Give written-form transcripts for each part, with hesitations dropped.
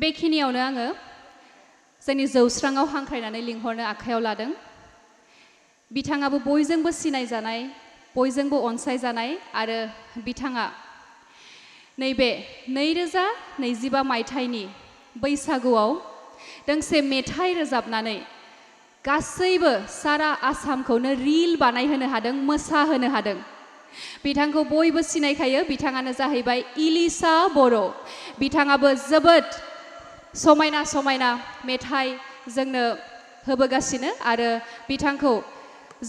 बेखिनियावनो आङो जोंनि जौस्राङाव हांख्रायनानै लिंहरनो आखायाव लादों। बिथाङाबो बयजोंबो सिनायजानाय, बयजोंबो अनसायजानाय आरो बिथाङा नैबे 2025 मायथाइनि बैसागुआव दोंसे मेथाइ रोजाबनानै गासैबो सारा आसामखौनो रिल बानायहोनो हादों, मोसाहोनो हादों। बिथांखौ बयबो सिनायखायो, बिथाङानो जाहैबाय इलिशा बर'। बिथाङाबो जोबोद समायना समायना मेथाइ जोंनो होबोगासिनो आरो बिथांखौ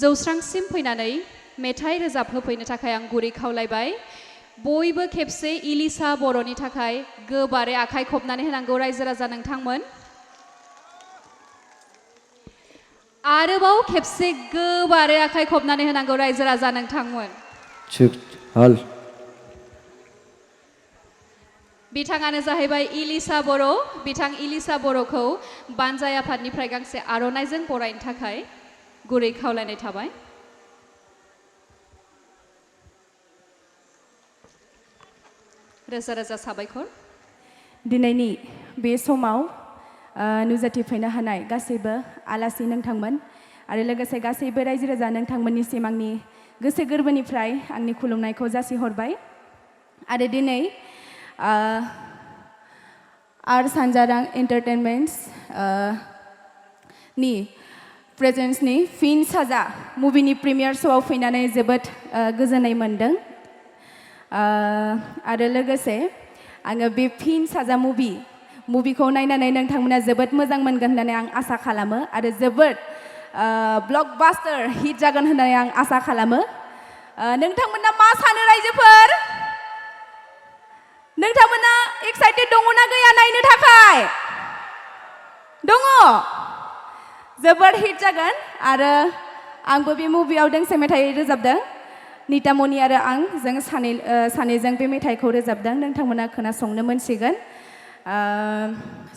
जौस्रांसिम फैनानै मेथाइ रोजाबहोफैनो थाखाय आं गुरै खावलायबाय। बयबो खेबसे इलिशा बर'नि थाखाय गोबारै आखाइ खबनानै होनांगौ रायजो राजा नोंथांमोन। आरोबाव खेबसे गोबारै आखाइ खबनानै होनांगौ रायजो राजा नोंथांमोन। बिथाङानो जाहैबाय इलिशा बर'। बिथां इलिशा बर'खौ बानजाय आफादनिफ्राय गांसे आर'नाइजों बरायनो थाखाय गुरै खावलायनाय थाबाय। रोजा रोजा साबायखर। दिनैनि बे समाव नुजाथिफैनो हानाय गासैबो आलासि नोंथांमोन आरो लोगोसे गासैबो रायजो राजा नोंथांमोननिसिम आंनि गोसो गोरबोनिफ्राय आंनि खुलुमनायखौ जासिहरबाय। आरो दिनै आर सानजारां एन्टारटेनमेन्ट्स नि प्रेजेन्सनि फिन साजा मुभिनि प्रिमियार श'आव फैनानै जोबोद गोजोननाय मोनदों। आरो लोगोसे आङो बे फिन साजा मुभिखौ नायनानै नोंथांमोना जोबोद मोजां मोनगोन होननानै आं आसा खालामो आरो जोबोद ब्लकबास्टार हिट जागोन होननानै आं आसा खालामो। नोंथांमोना मा सानो रायजोफोर? नोंथांमोना एक्साइटेड दङना गैया नायनो थाखाय? दङ? जोबोद हिट जागोन आरो आंबो बे मुभियाव दोंसे मेथाइ रोजाबदों। नितामनि आरो आं जों सानैजों बे मेथाइखौ रोजाबदों। नोंथांमोना खोनासंनो मोनसिगोन।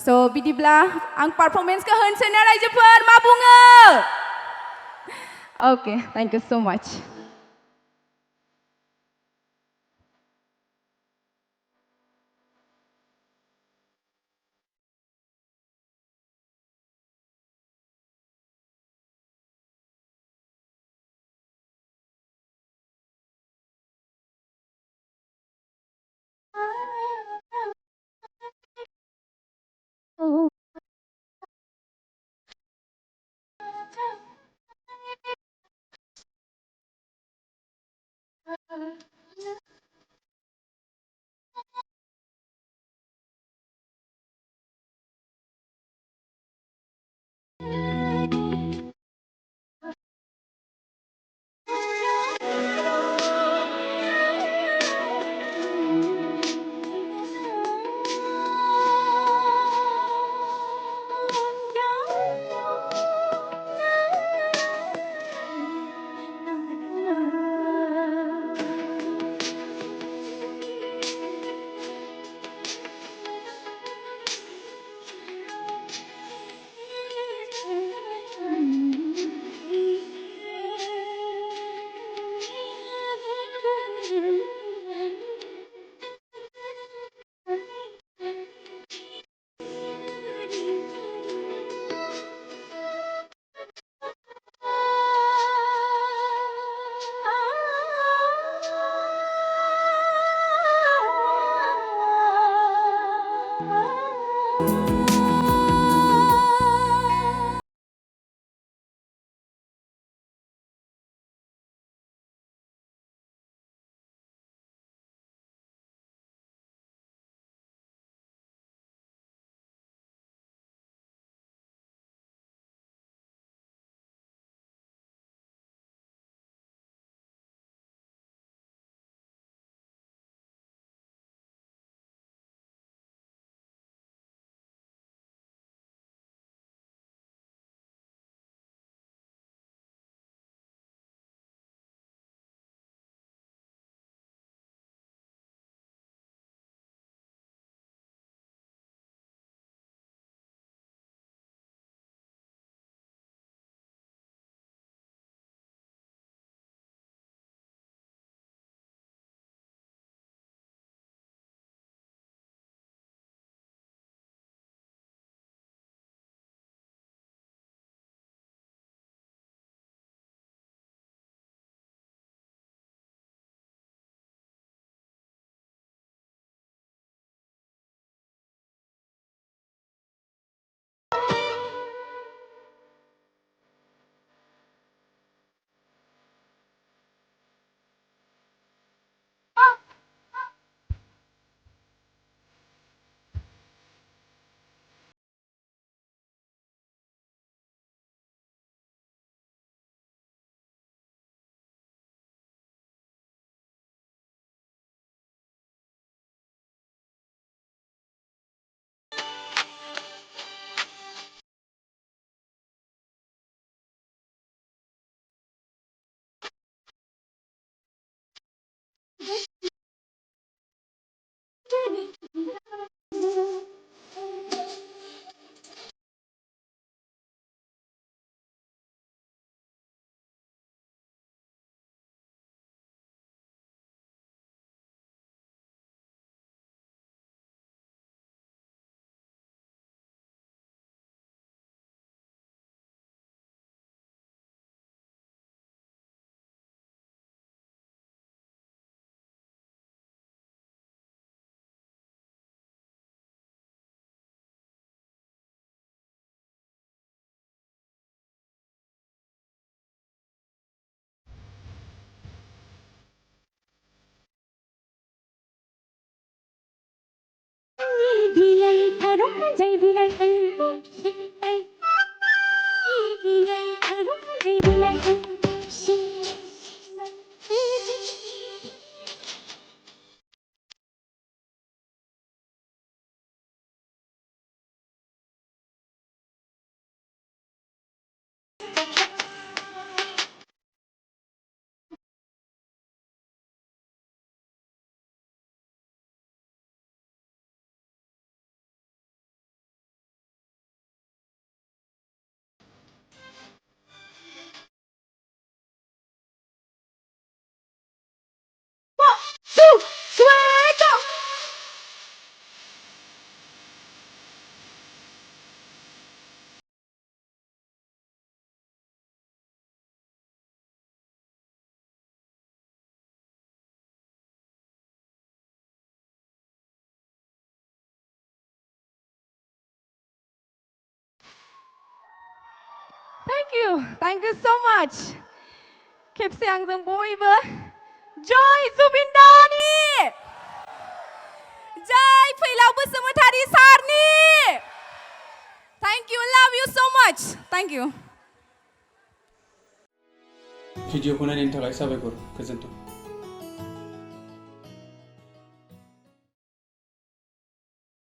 स' बिदिब्ला आं पारफरमेन्सखौ होनोसै ना रायजोफोर, मा बुङो? अके, थेंक इउ स' माच। Thank you so much. खेबसे आंजों बयबो जय जुबिनदानि जय फैलाव बसुमतारी सारनि Thank you, love you so much. Thank you. भिडिअखौ नायनायनि थाखाय साबायखर गोजोन्थों